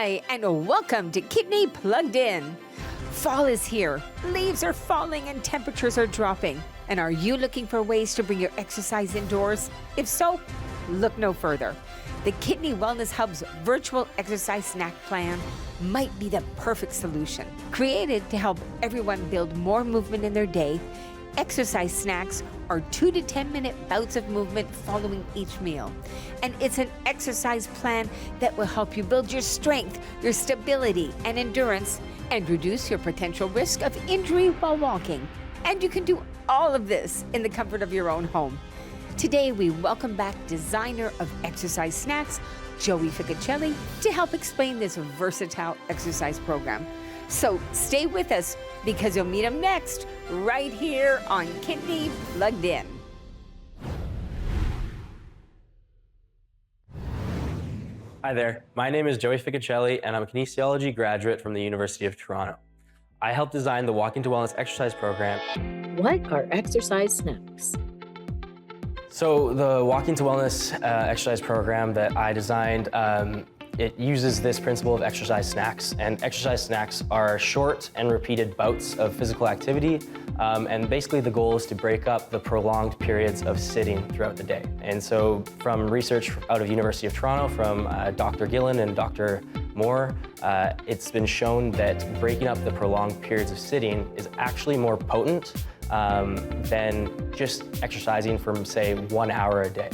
Hi, and welcome to Kidney Plugged In. Fall is here, leaves are falling and temperatures are dropping. And are you looking for ways to bring your exercise indoors? If so, look no further. The Kidney Wellness Hub's virtual exercise snack plan might be the perfect solution. Created to help everyone build more movement in their day, exercise snacks are 2 to 10 minute bouts of movement following each meal. And it's an exercise plan that will help you build your strength, your stability, and endurance, and reduce your potential risk of injury while walking. And you can do all of this in the comfort of your own home. Today, we welcome back designer of exercise snacks, Joey Ficocelli, to help explain this versatile exercise program. So stay with us because you'll meet him next, right here on Kidney Plugged In. Hi there, my name is Joey Ficocelli and I'm a kinesiology graduate from the University of Toronto. I helped design the Walking to Wellness exercise program. What are exercise snacks? So the Walking to Wellness exercise program that I designed, it uses this principle of exercise snacks, and exercise snacks are short and repeated bouts of physical activity, and basically the goal is to break up the prolonged periods of sitting throughout the day. And so from research out of University of Toronto from Dr. Gillen and Dr. Moore, it's been shown that breaking up the prolonged periods of sitting is actually more potent than just exercising for, say, 1 hour a day.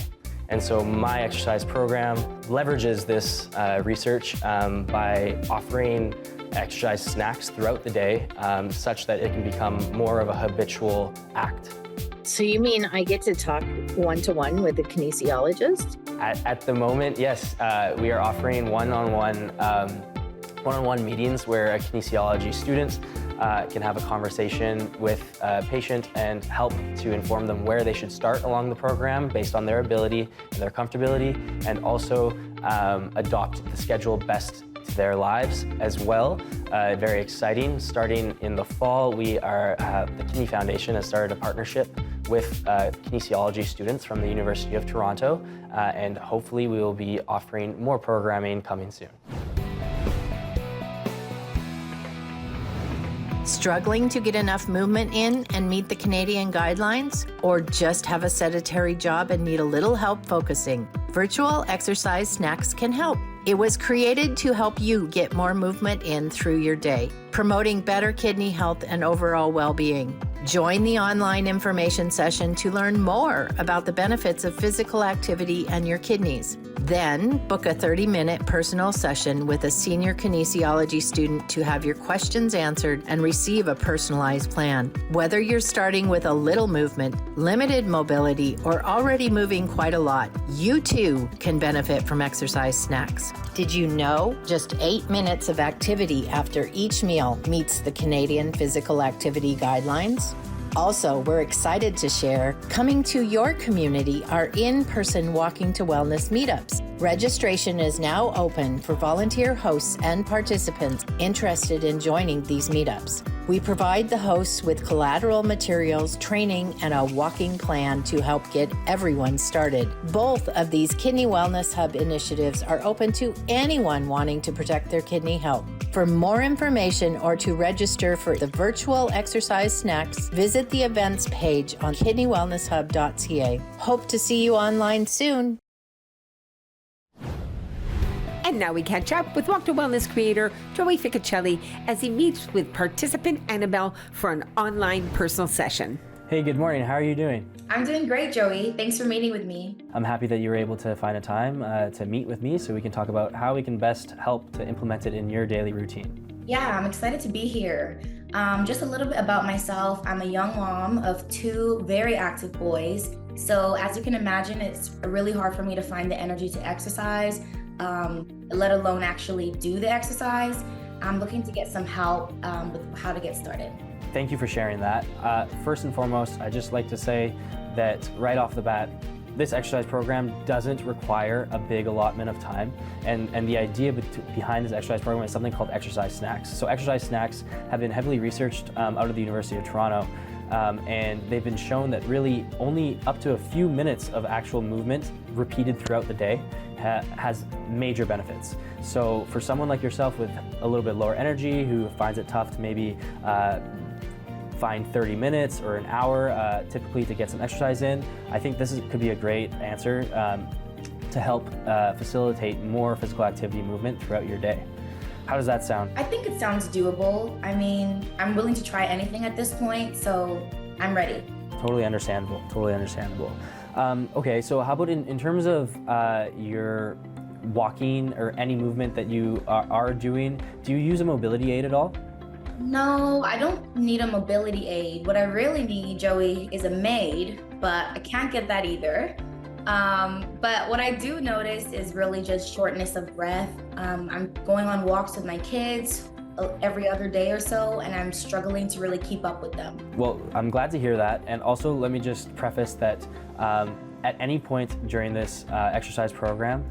And so my exercise program leverages this research by offering exercise snacks throughout the day such that it can become more of a habitual act. So you mean I get to talk one-to-one with a kinesiologist? At the moment, yes, we are offering one-on-one meetings where a kinesiology student can have a conversation with a patient and help to inform them where they should start along the program based on their ability and their comfortability, and also adopt the schedule best to their lives as well. Very exciting. Starting in the fall, the Kidney Foundation has started a partnership with kinesiology students from the University of Toronto, and hopefully we will be offering more programming coming soon. Struggling to get enough movement in and meet the Canadian guidelines? Or just have a sedentary job and need a little help focusing? Virtual exercise snacks can help. It was created to help you get more movement in through your day, promoting better kidney health and overall well-being. Join the online information session to learn more about the benefits of physical activity and your kidneys. Then book a 30-minute personal session with a senior kinesiology student to have your questions answered and receive a personalized plan. Whether you're starting with a little movement, limited mobility, or already moving quite a lot, you too can benefit from exercise snacks. Did you know just 8 minutes of activity after each meal meets the Canadian Physical Activity Guidelines? Also, we're excited to share, coming to your community, are in-person Walking to Wellness meetups. Registration is now open for volunteer hosts and participants interested in joining these meetups. We provide the hosts with collateral materials, training, and a walking plan to help get everyone started. Both of these Kidney Wellness Hub initiatives are open to anyone wanting to protect their kidney health. For more information or to register for the virtual exercise snacks, visit the events page on kidneywellnesshub.ca. Hope to see you online soon. And now we catch up with Walk to Wellness creator Joey Ficocelli as he meets with participant Annabelle for an online personal session. Hey, good morning. How are you doing? I'm doing great, Joey. Thanks for meeting with me. I'm happy that you were able to find a time to meet with me so we can talk about how we can best help to implement it in your daily routine. Yeah, I'm excited to be here. Just a little bit about myself. I'm a young mom of 2 very active boys. So as you can imagine, it's really hard for me to find the energy to exercise, let alone actually do the exercise. I'm looking to get some help with how to get started. Thank you for sharing that. First and foremost, I'd just like to say that right off the bat, this exercise program doesn't require a big allotment of time, and the idea behind this exercise program is something called exercise snacks. So exercise snacks have been heavily researched out of the University of Toronto and they've been shown that really only up to a few minutes of actual movement repeated throughout the day has major benefits. So for someone like yourself with a little bit lower energy, who finds it tough to maybe find 30 minutes or an hour typically to get some exercise in, I think could be a great answer to help facilitate more physical activity movement throughout your day. How does that sound? I think it sounds doable. I mean, I'm willing to try anything at this point, so I'm ready. Totally understandable, totally understandable. Okay, so how about in terms of your walking or any movement that you are doing, do you use a mobility aid at all? No, I don't need a mobility aid. What I really need, Joey, is a maid, but I can't get that either. But what I do notice is really just shortness of breath. I'm going on walks with my kids every other day or so, and I'm struggling to really keep up with them. Well, I'm glad to hear that. And also, let me just preface that at any point during this exercise program,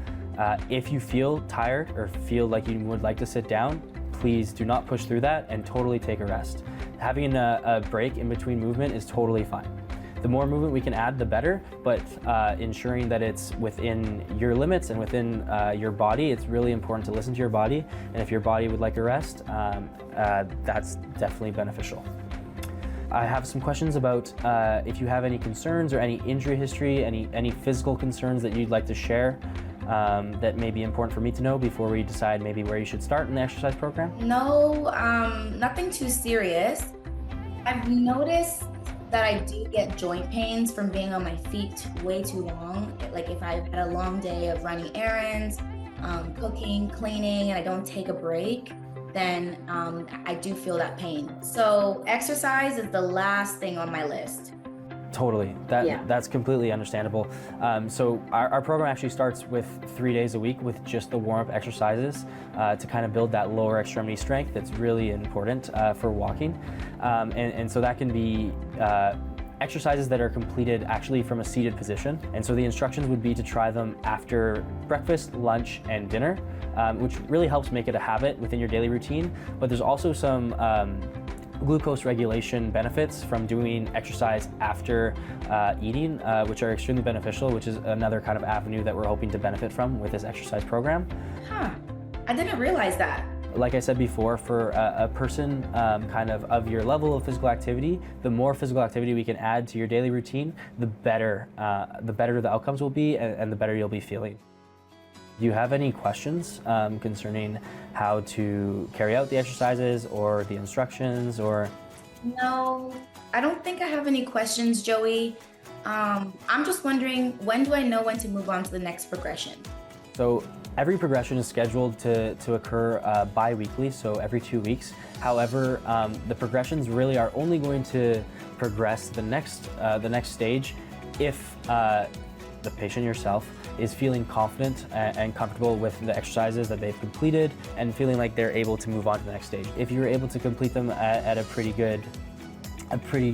if you feel tired or feel like you would like to sit down, please do not push through that and totally take a rest. Having a break in between movement is totally fine. The more movement we can add, the better, but ensuring that it's within your limits and within your body, it's really important to listen to your body. And if your body would like a rest, that's definitely beneficial. I have some questions about if you have any concerns or any injury history, any physical concerns that you'd like to share that may be important for me to know before we decide maybe where you should start in the exercise program? No, nothing too serious. I've noticed that I do get joint pains from being on my feet way too long. Like if I've had a long day of running errands, cooking, cleaning, and I don't take a break, then I do feel that pain. So exercise is the last thing on my list. Totally, that's completely understandable. So our program actually starts with 3 days a week with just the warm-up exercises to kind of build that lower extremity strength that's really important for walking. And so that can be exercises that are completed actually from a seated position. And so the instructions would be to try them after breakfast, lunch, and dinner, which really helps make it a habit within your daily routine. But there's also some glucose regulation benefits from doing exercise after eating, which are extremely beneficial, which is another kind of avenue that we're hoping to benefit from with this exercise program. Huh, I didn't realize that. Like I said before, for a person kind of your level of physical activity, the more physical activity we can add to your daily routine, the better the outcomes will be and the better you'll be feeling. Do you have any questions concerning how to carry out the exercises or the instructions or? No, I don't think I have any questions, Joey. I'm just wondering, when do I know when to move on to the next progression? So every progression is scheduled to occur bi-weekly, so every 2 weeks. However, the progressions really are only going to progress the next stage if the patient yourself is feeling confident and comfortable with the exercises that they've completed and feeling like they're able to move on to the next stage. If you're able to complete them at a pretty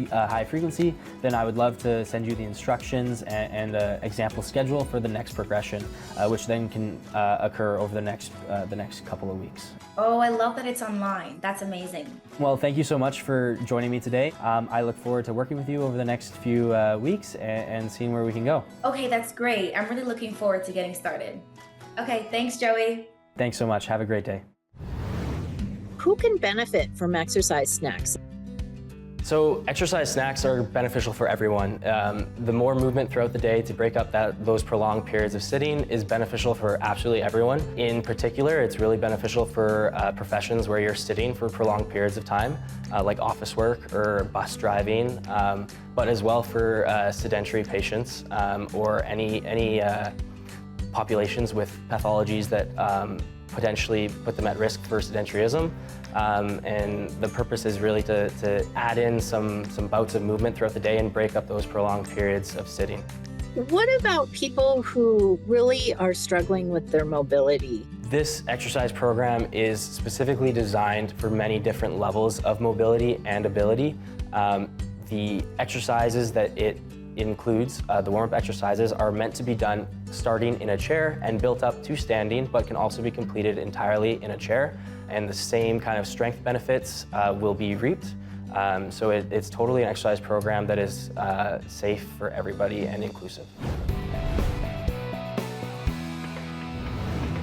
high frequency, then I would love to send you the instructions and an example schedule for the next progression, which then can occur over the next couple of weeks. Oh, I love that it's online. That's amazing. Well, thank you so much for joining me today. I look forward to working with you over the next few weeks and seeing where we can go. Okay, that's great. I'm really looking forward to getting started. Okay, thanks, Joey. Thanks so much. Have a great day. Who can benefit from exercise snacks? So exercise snacks are beneficial for everyone. The more movement throughout the day to break up those prolonged periods of sitting is beneficial for absolutely everyone. In particular, it's really beneficial for professions where you're sitting for prolonged periods of time, like office work or bus driving, but as well for sedentary patients or any populations with pathologies that potentially put them at risk for sedentarism. And the purpose is really to add in some bouts of movement throughout the day and break up those prolonged periods of sitting. What about people who really are struggling with their mobility? This exercise program is specifically designed for many different levels of mobility and ability. The exercises that it includes, the warm-up exercises, are meant to be done starting in a chair and built up to standing, but can also be completed entirely in a chair. And the same kind of strength benefits will be reaped So it's totally an exercise program that is safe for everybody and inclusive.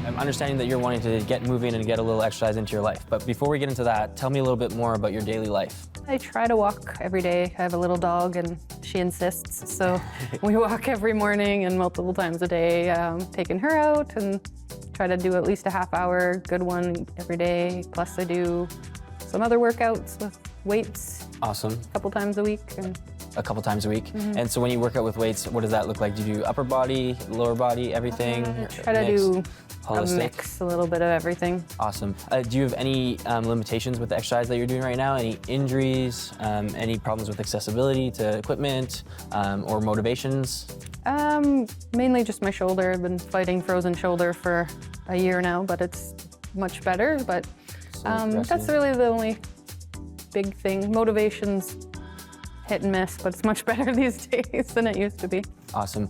I'm understanding that you're wanting to get moving and get a little exercise into your life. But before we get into that, tell me a little bit more about your daily life. I try to walk every day. I have a little dog and she insists. So we walk every morning and multiple times a day, taking her out and try to do at least a half hour, good one every day. Plus I do some other workouts with weights. Awesome. A couple times a week. A couple times a week. And so when you work out with weights, what does that look like? Do you do upper body, lower body, everything? Try to do holistic? a mix, a little bit of everything. Awesome. Do you have any limitations with the exercise that you're doing right now? Any injuries, any problems with accessibility to equipment, or motivations? Mainly just my shoulder. I've been fighting frozen shoulder for a year now, but it's much better. But that's really the only big thing. Motivation's hit and miss, but it's much better these days than it used to be. Awesome.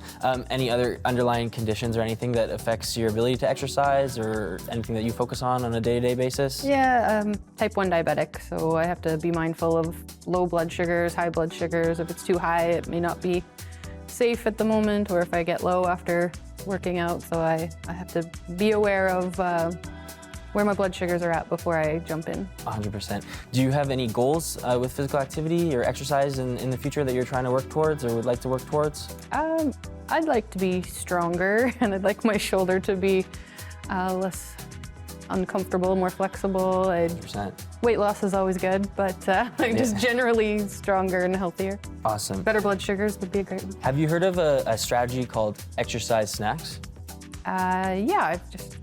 Any other underlying conditions or anything that affects your ability to exercise or anything that you focus on a day-to-day basis? Yeah, type 1 diabetic, so I have to be mindful of low blood sugars, high blood sugars. If it's too high, it may not be safe at the moment, or if I get low after working out, so I have to be aware of where my blood sugars are at before I jump in. 100%. Do you have any goals with physical activity or exercise in the future that you're trying to work towards or would like to work towards? I'd like to be stronger, and I'd like my shoulder to be less uncomfortable, more flexible. 100%. Weight loss is always good, but I'm just generally stronger and healthier. Awesome. Better blood sugars would be a great one. Have you heard of a strategy called exercise snacks? Yeah, I've just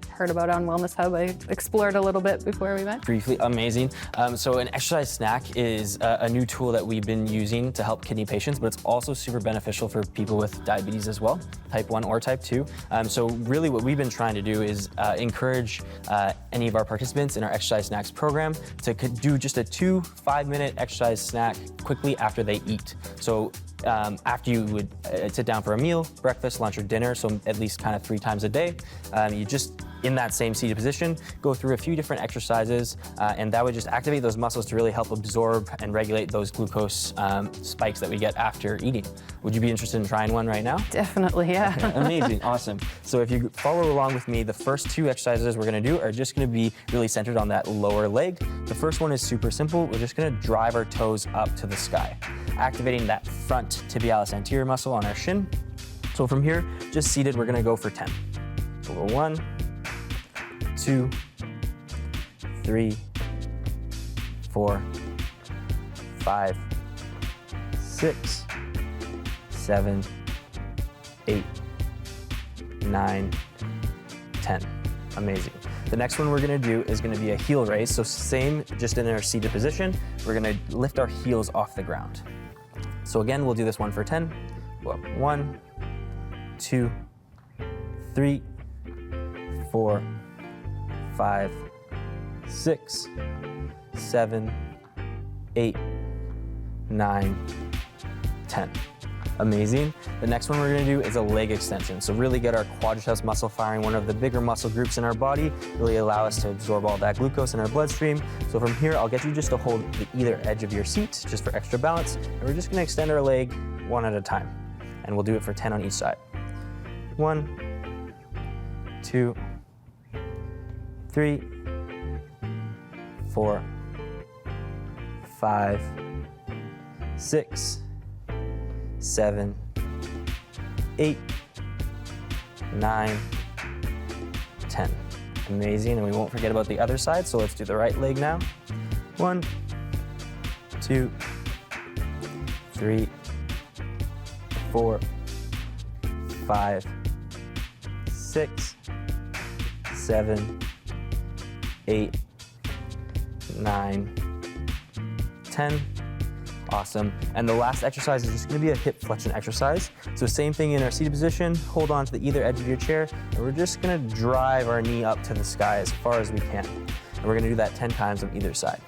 heard about it on Wellness Hub. I explored a little bit before we met. Briefly, amazing. So an exercise snack is a new tool that we've been using to help kidney patients, but it's also super beneficial for people with diabetes as well, type 1 or type 2. So really what we've been trying to do is encourage any of our participants in our exercise snacks program to do just a 2 5-minute exercise snack quickly after they eat. So after you would sit down for a meal, breakfast, lunch, or dinner, so at least kind of 3 times a day, you just, in that same seated position, go through a few different exercises, and that would just activate those muscles to really help absorb and regulate those glucose spikes that we get after eating. Would you be interested in trying one right now? Definitely, yeah. Amazing, awesome. So if you follow along with me, the first 2 exercises we're gonna do are just gonna be really centered on that lower leg. The first one is super simple. We're just gonna drive our toes up to the sky, activating that front tibialis anterior muscle on our shin. So from here, just seated, we're gonna go for 10. So we'll go 1, 2, 3, 4, 5, 6, 7, 8, 9, 10. Amazing. The next one we're gonna do is gonna be a heel raise. So same, just in our seated position, we're gonna lift our heels off the ground. So again, we'll do this one for 10. Go up 1, 2, 3, 4, 5, 6, 7, 8, 9, 10. Amazing. The next one we're gonna do is a leg extension. So really get our quadriceps muscle firing, one of the bigger muscle groups in our body, really allow us to absorb all that glucose in our bloodstream. So from here, I'll get you just to hold the either edge of your seat, just for extra balance. And we're just gonna extend our leg one at a time. And we'll do it for 10 on each side. 1, 2, 3, 4, 5, 6, 7, 8, 9, 10. Amazing, and we won't forget about the other side, so let's do the right leg now. 1, 2, 3, 4, 5, 6, 7, 8, 9, 10. Awesome. And the last exercise is just gonna be a hip flexion exercise. So same thing in our seated position, hold on to the either edge of your chair, and we're just gonna drive our knee up to the sky as far as we can. And we're gonna do that 10 times on either side.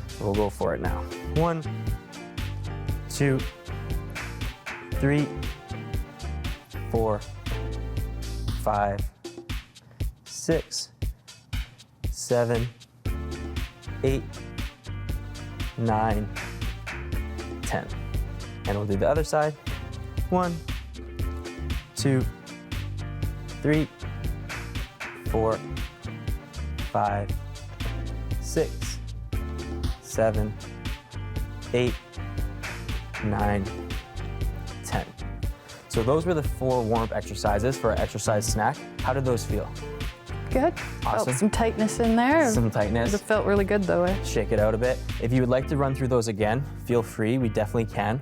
So we'll go for it now. 1, 2, 3, 4, 5, 6, 7, 8, 9, 10. And we'll do the other side. 1, 2, 3, 4, 5, 6, 7, 8, 9, 10. So those were the 4 warm-up exercises for our exercise snack. How did those feel? Good. Awesome. Felt some tightness in there. Some tightness. It felt really good though. Shake it out a bit. If you would like to run through those again, feel free, we definitely can.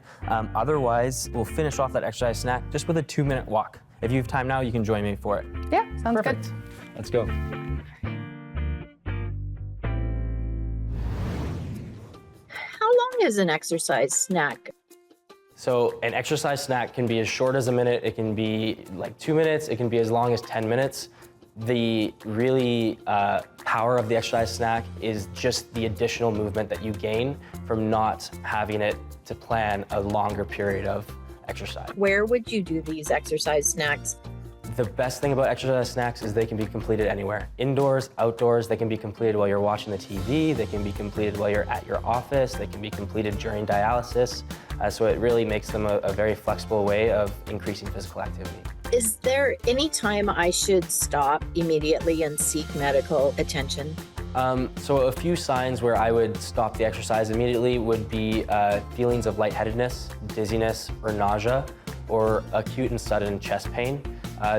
Otherwise, we'll finish off that exercise snack just with a 2-minute walk. If you have time now, you can join me for it. Yeah, sounds Perfect. good. Let's go. How long is an exercise snack? So an exercise snack can be as short as a minute, it can be like 2 minutes, it can be as long as 10 minutes. The really power of the exercise snack is just the additional movement that you gain from not having it to plan a longer period of exercise. Where would you do these exercise snacks? The best thing about exercise snacks is they can be completed anywhere. Indoors, outdoors, they can be completed while you're watching the TV, they can be completed while you're at your office, they can be completed during dialysis. So it really makes them a very flexible way of increasing physical activity. Is there any time I should stop immediately and seek medical attention? So a few signs where I would stop the exercise immediately would be feelings of lightheadedness, dizziness, or nausea, or acute and sudden chest pain.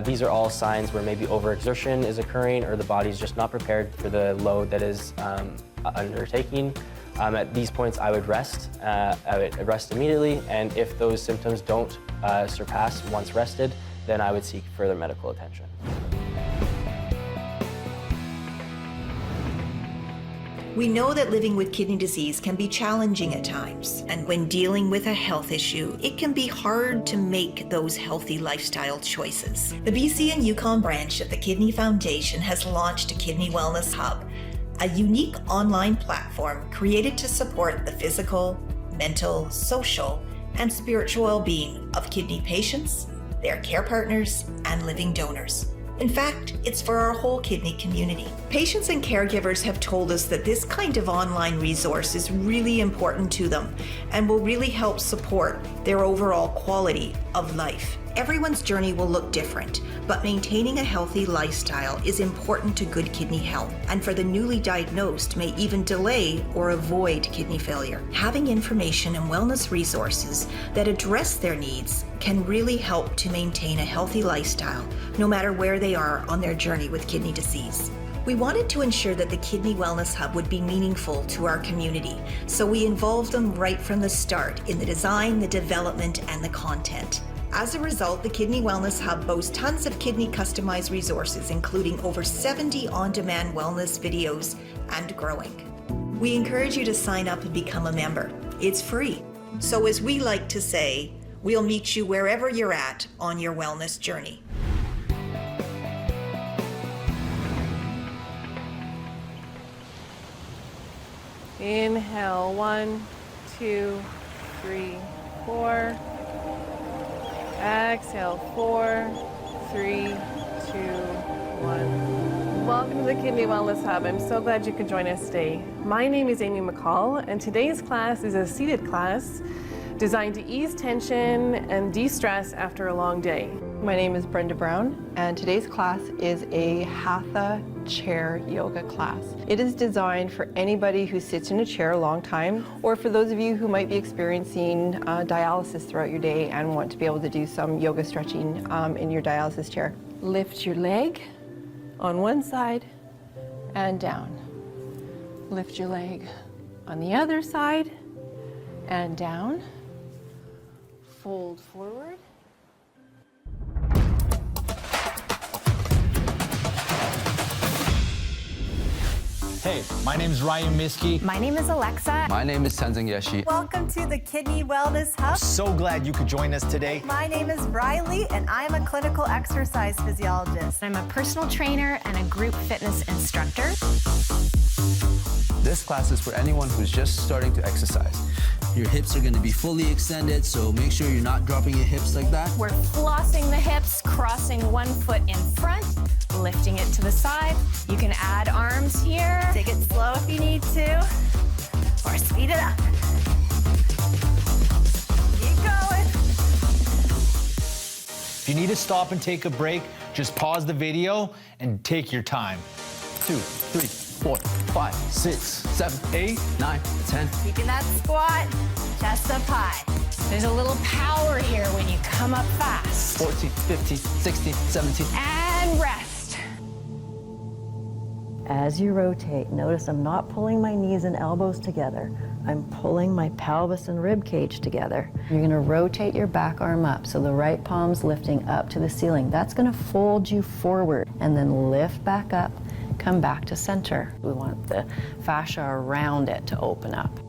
These are all signs where maybe overexertion is occurring or the body's just not prepared for the load that is undertaking. At these points, I would rest. I would rest immediately, and if those symptoms don't surpass once rested, then I would seek further medical attention. We know that living with kidney disease can be challenging at times, and when dealing with a health issue, it can be hard to make those healthy lifestyle choices. The BC and Yukon branch of the Kidney Foundation has launched a Kidney Wellness Hub, a unique online platform created to support the physical, mental, social, and spiritual well-being of kidney patients, their care partners, and living donors. In fact, it's for our whole kidney community. Patients and caregivers have told us that this kind of online resource is really important to them and will really help support their overall quality of life. Everyone's journey will look different, but maintaining a healthy lifestyle is important to good kidney health, and for the newly diagnosed may even delay or avoid kidney failure. Having information and wellness resources that address their needs can really help to maintain a healthy lifestyle, no matter where they are on their journey with kidney disease. We wanted to ensure that the Kidney Wellness Hub would be meaningful to our community, so we involved them right from the start in the design, the development, and the content. As a result, the Kidney Wellness Hub boasts tons of kidney customized resources, including over 70 on-demand wellness videos and growing. We encourage you to sign up and become a member. It's free. So as we like to say, we'll meet you wherever you're at on your wellness journey. Inhale, 1, 2, 3, 4. Exhale, 4, 3, 2, 1. Welcome to the Kidney Wellness Hub. I'm so glad you could join us today. My name is Amy McCall, and today's class is a seated class designed to ease tension and de-stress after a long day. My name is Brenda Brown, and today's class is a Hatha chair yoga class. It is designed for anybody who sits in a chair a long time, or for those of you who might be experiencing dialysis throughout your day and want to be able to do some yoga stretching in your dialysis chair. Lift your leg on one side and down. Lift your leg on the other side and down. Fold forward. Hey, my name is Ryan Miski. My name is Alexa. My name is Tenzing Yeshi. Welcome to the Kidney Wellness Hub. So glad you could join us today. My name is Riley, and I'm a clinical exercise physiologist. I'm a personal trainer and a group fitness instructor. This class is for anyone who's just starting to exercise. Your hips are going to be fully extended, so make sure you're not dropping your hips like that. We're flossing the hips, crossing one foot in front, lifting it to the side. You can add arms here. Take it slow if you need to. or speed it up. Keep going. If you need to stop and take a break, just pause the video and take your time. 2, 3, 4, 5, 6, 7, 8, 9, 10. Keeping that squat chest up high. There's a little power here when you come up fast. 14, 15, 16, 17. And rest. As you rotate, notice I'm not pulling my knees and elbows together. I'm pulling my pelvis and rib cage together. You're going to rotate your back arm up, so the right palm's lifting up to the ceiling. That's going to fold you forward, and then lift back up, come back to center. We want the fascia around it to open up.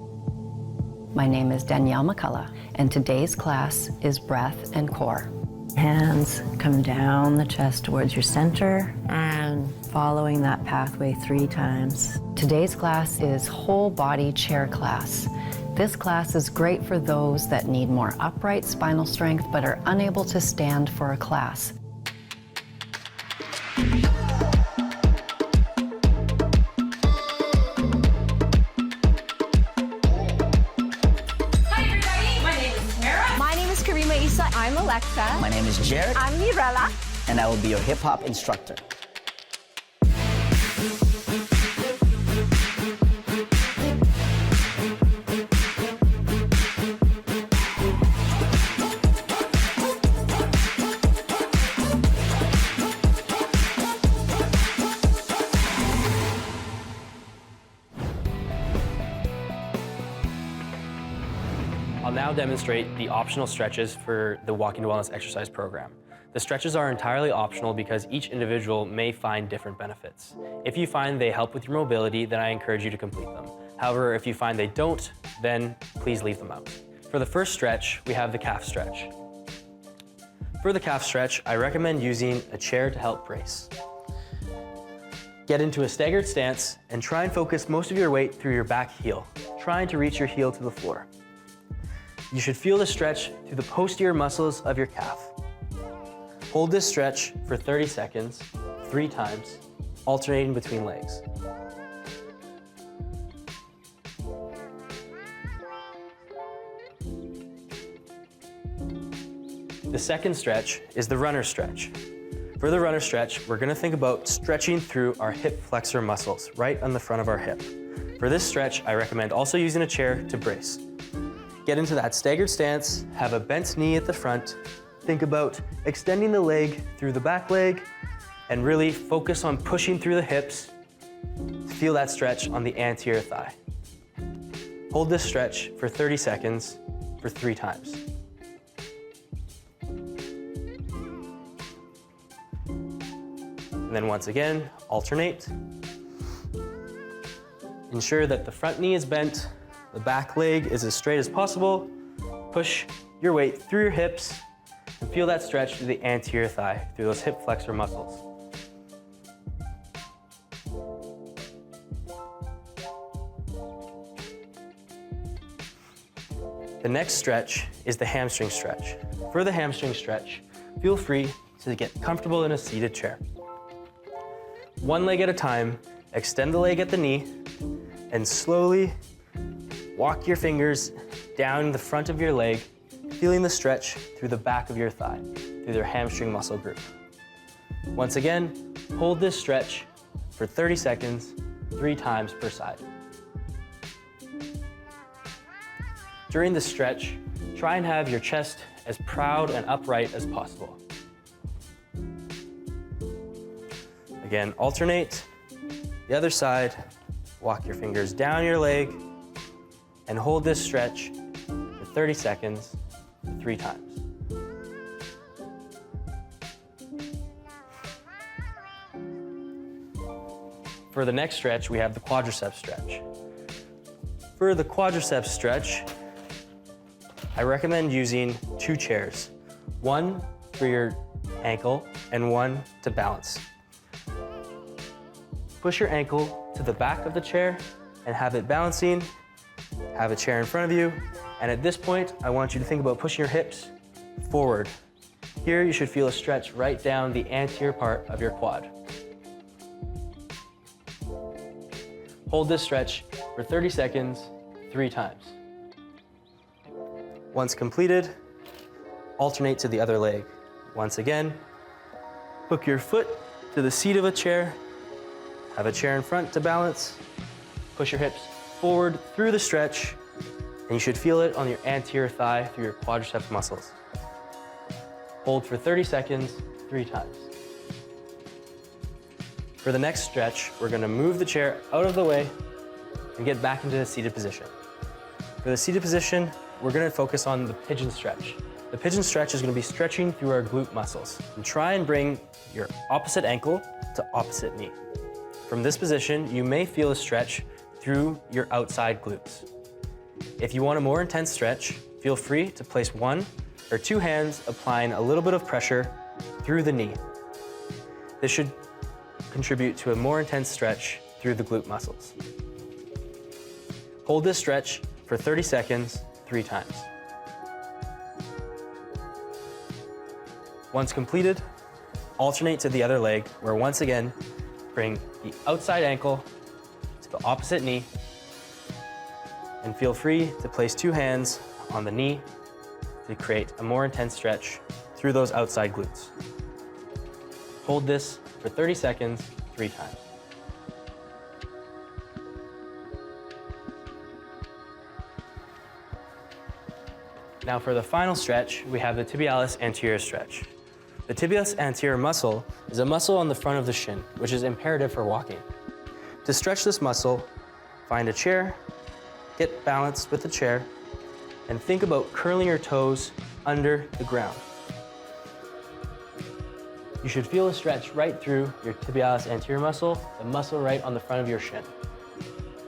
My name is Danielle McCullough, and today's class is breath and core. Hands come down the chest towards your center and following that pathway 3 times. Today's class is whole body chair class. This class is great for those that need more upright spinal strength but are unable to stand for a class. I'm Alexa. My name is Jared. I'm Mirella. And I will be your hip-hop instructor. I'll now demonstrate the optional stretches for the Walking to Wellness exercise program. The stretches are entirely optional because each individual may find different benefits. If you find they help with your mobility, then I encourage you to complete them. However, if you find they don't, then please leave them out. For the first stretch, we have the calf stretch. For the calf stretch, I recommend using a chair to help brace. Get into a staggered stance and try and focus most of your weight through your back heel, trying to reach your heel to the floor. You should feel the stretch through the posterior muscles of your calf. Hold this stretch for 30 seconds, 3 times, alternating between legs. The second stretch is the runner stretch. For the runner stretch, we're gonna think about stretching through our hip flexor muscles right on the front of our hip. For this stretch, I recommend also using a chair to brace. Get into that staggered stance, have a bent knee at the front, think about extending the leg through the back leg, and really focus on pushing through the hips to feel that stretch on the anterior thigh. Hold this stretch for 30 seconds for 3 times. And then once again, alternate. Ensure that the front knee is bent, the back leg is as straight as possible. Push your weight through your hips and feel that stretch through the anterior thigh, through those hip flexor muscles. The next stretch is the hamstring stretch. For the hamstring stretch, feel free to get comfortable in a seated chair. 1 leg at a time, extend the leg at the knee, and slowly walk your fingers down the front of your leg, feeling the stretch through the back of your thigh, through your hamstring muscle group. Once again, hold this stretch for 30 seconds, 3 times per side. During the stretch, try and have your chest as proud and upright as possible. Again, alternate. The other side, walk your fingers down your leg and hold this stretch for 30 seconds, 3 times. For the next stretch, we have the quadriceps stretch. For the quadriceps stretch, I recommend using 2 chairs, 1 for your ankle and 1 to balance. Push your ankle to the back of the chair and have it balancing. Have a chair in front of you. And at this point, I want you to think about pushing your hips forward. Here, you should feel a stretch right down the anterior part of your quad. Hold this stretch for 30 seconds, 3 times. Once completed, alternate to the other leg. Once again, hook your foot to the seat of a chair, have a chair in front to balance, push your hips forward through the stretch, and you should feel it on your anterior thigh through your quadriceps muscles. Hold for 30 seconds, 3 times. For the next stretch, we're gonna move the chair out of the way and get back into the seated position. For the seated position, we're gonna focus on the pigeon stretch. The pigeon stretch is gonna be stretching through our glute muscles. And try and bring your opposite ankle to opposite knee. From this position, you may feel a stretch through your outside glutes. If you want a more intense stretch, feel free to place 1 or 2 hands applying a little bit of pressure through the knee. This should contribute to a more intense stretch through the glute muscles. Hold this stretch for 30 seconds, 3 times. Once completed, alternate to the other leg, where once again, bring the outside ankle to the opposite knee, and feel free to place 2 hands on the knee to create a more intense stretch through those outside glutes. Hold this for 30 seconds, 3 times. Now for the final stretch, we have the tibialis anterior stretch. The tibialis anterior muscle is a muscle on the front of the shin, which is imperative for walking. To stretch this muscle, find a chair, get balanced with the chair, and think about curling your toes under the ground. You should feel a stretch right through your tibialis anterior muscle, the muscle right on the front of your shin.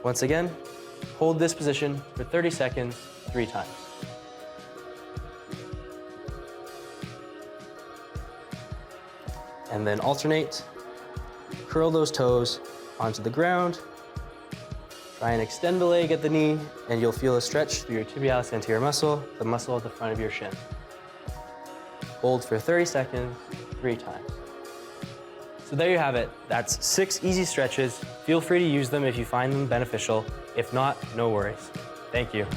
Once again, hold this position for 30 seconds, 3 times. And then alternate, curl those toes onto the ground, try and extend the leg at the knee, and you'll feel a stretch through your tibialis anterior muscle, the muscle at the front of your shin. Hold for 30 seconds, 3 times. So there you have it. That's 6 easy stretches. Feel free to use them if you find them beneficial. If not, no worries. Thank you.